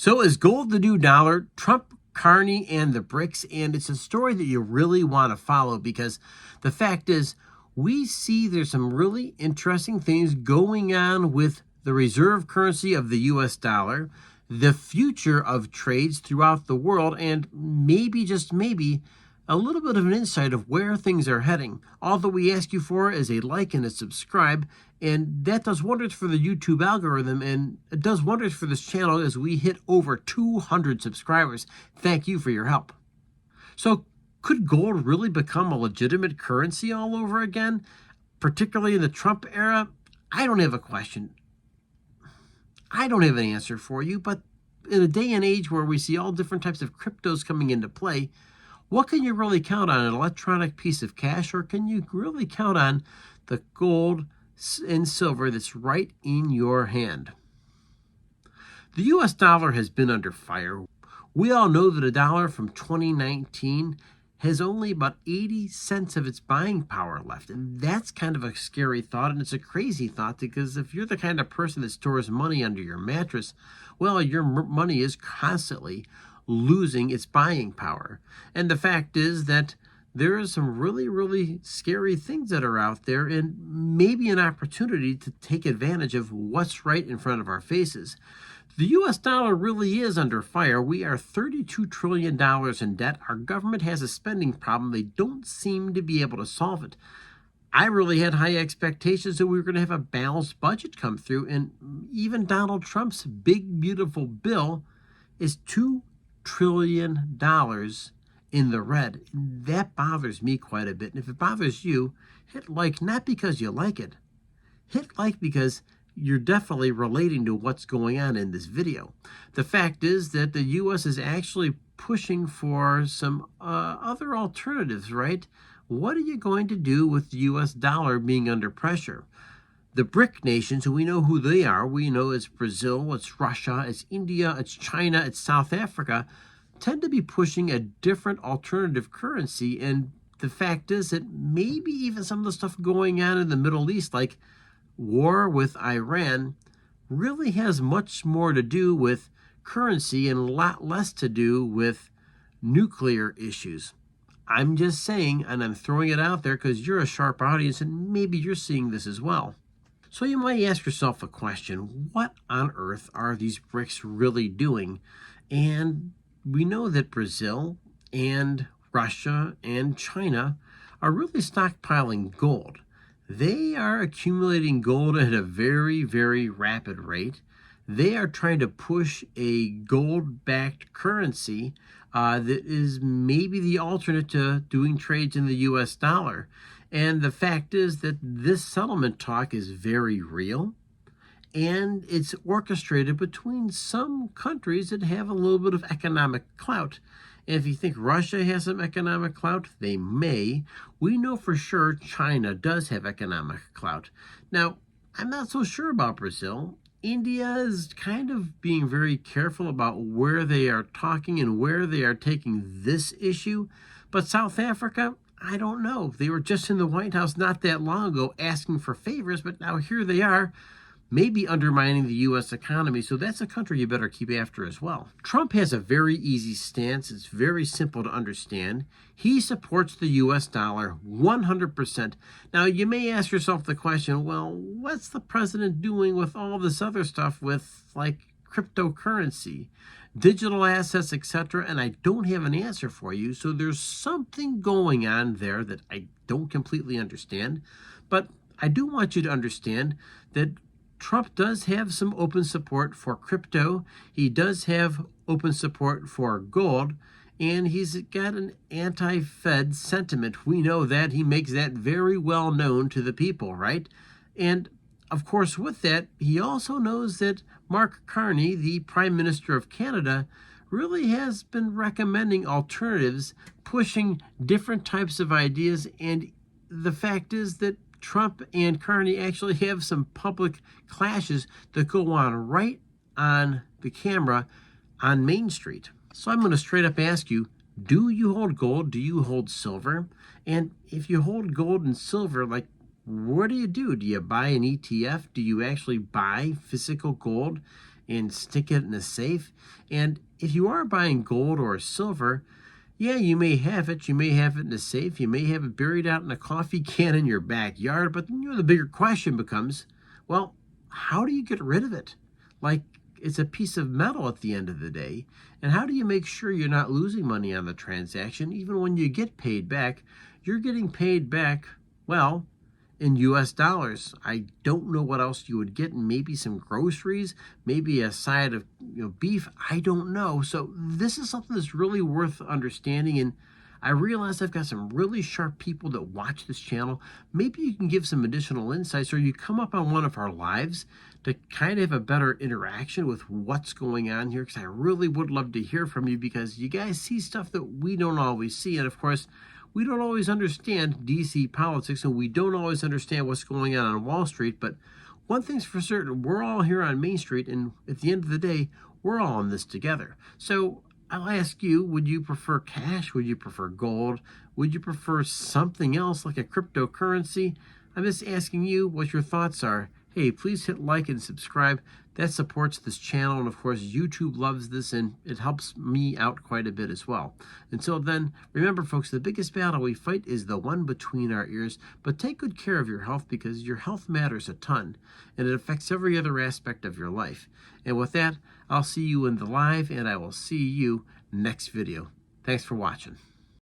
So is gold the new dollar? Trump, Carney, and the BRICS, and it's a story that you really want to follow because the fact is we see there's some really interesting things going on with the reserve currency of the US dollar, the future of trades throughout the world, and maybe, just maybe, a little bit of an insight of where things are heading. All that we ask you for is a like and a subscribe, and that does wonders for the YouTube algorithm, and it does wonders for this channel as we hit over 200 subscribers. Thank you for your help. So, could gold really become a legitimate currency all over again, particularly in the Trump era? I don't have a question. I don't have an answer for you, but in a day and age where we see all different types of cryptos coming into play, what can you really count on, an electronic piece of cash, or can you really count on the gold and silver that's right in your hand? The US dollar has been under fire. We all know that a dollar from 2019 has only about 80 cents of its buying power left. And that's kind of a scary thought, and it's a crazy thought, because if you're the kind of person that stores money under your mattress, well, your money is constantly losing its buying power. And the fact is that there are some really, really scary things that are out there, and maybe an opportunity to take advantage of what's right in front of our faces. The US dollar really is under fire. We are $32 trillion in debt. Our government has a spending problem. They don't seem to be able to solve it. I really had high expectations that we were going to have a balanced budget come through, and even Donald Trump's big, beautiful bill is $2 trillion in the red. That bothers me quite a bit. And if it bothers you, hit like, not because you like it. Hit like because you're definitely relating to what's going on in this video. The fact is that the U.S. is actually pushing for some other alternatives, right? What are you going to do with the U.S. dollar being under pressure? The BRIC nations, we know who they are. We know it's Brazil, it's Russia, it's India, it's China, it's South Africa, tend to be pushing a different alternative currency. And the fact is that maybe even some of the stuff going on in the Middle East, like war with Iran, really has much more to do with currency and a lot less to do with nuclear issues. I'm just saying, and I'm throwing it out there because you're a sharp audience and maybe you're seeing this as well. So you might ask yourself a question: what on earth are these BRICS really doing? And we know that Brazil and Russia and China are really stockpiling gold. They are accumulating gold at a very, very rapid rate. They are trying to push a gold-backed currency that is maybe the alternate to doing trades in the US dollar. And the fact is that this settlement talk is very real, and it's orchestrated between some countries that have a little bit of economic clout. And if you think Russia has some economic clout, they may. We know for sure China does have economic clout. Now, I'm not so sure about Brazil. India is kind of being very careful about where they are talking and where they are taking this issue. But South Africa, I don't know. They were just in the White House not that long ago asking for favors, but now here they are, maybe undermining the U.S. economy. So that's a country you better keep after as well. Trump has a very easy stance. It's very simple to understand. He supports the U.S. dollar 100%. Now, you may ask yourself the question, well, what's the president doing with all this other stuff with, like, cryptocurrency, digital assets, etc.? And I don't have an answer for you. So there's something going on there that I don't completely understand. But I do want you to understand that Trump does have some open support for crypto. He does have open support for gold, and he's got an anti-Fed sentiment. We know that. He makes that very well known to the people, right? And of course, with that, he also knows that Mark Carney, the Prime Minister of Canada, really has been recommending alternatives, pushing different types of ideas. And the fact is that Trump and Carney actually have some public clashes that go on right on the camera on Main Street. So I'm going to straight up ask you, do you hold gold? Do you hold silver? And if you hold gold and silver, like, what do? Do you buy an ETF? Do you actually buy physical gold and stick it in a safe. And if you are buying gold or silver, yeah, you may have it. You may have it in a safe. You may have it buried out in a coffee can in your backyard. But the bigger question becomes, well, how do you get rid of it? Like, it's a piece of metal at the end of the day. And how do you make sure you're not losing money on the transaction? Even when you get paid back, you're getting paid back, well, in US dollars. I don't know what else you would get, and maybe some groceries, maybe a side of beef. I don't know. So this is something that's really worth understanding, and I realize I've got some really sharp people that watch this channel. Maybe you can give some additional insights, or you come up on one of our lives to kind of have a better interaction with what's going on here, because I really would love to hear from you, because you guys see stuff that we don't always see. And of course, we don't always understand DC politics, and we don't always understand what's going on Wall Street. But one thing's for certain, we're all here on Main Street, and at the end of the day, we're all in this together. So I'll ask you, would you prefer cash? Would you prefer gold? Would you prefer something else like a cryptocurrency? I'm just asking you what your thoughts are. Hey, please hit like and subscribe. That supports this channel, and of course YouTube loves this, and it helps me out quite a bit as well. Until then, remember folks, the biggest battle we fight is the one between our ears. But take good care of your health, because your health matters a ton, and it affects every other aspect of your life. And with that, I'll see you in the live, and I will see you next video. Thanks for watching.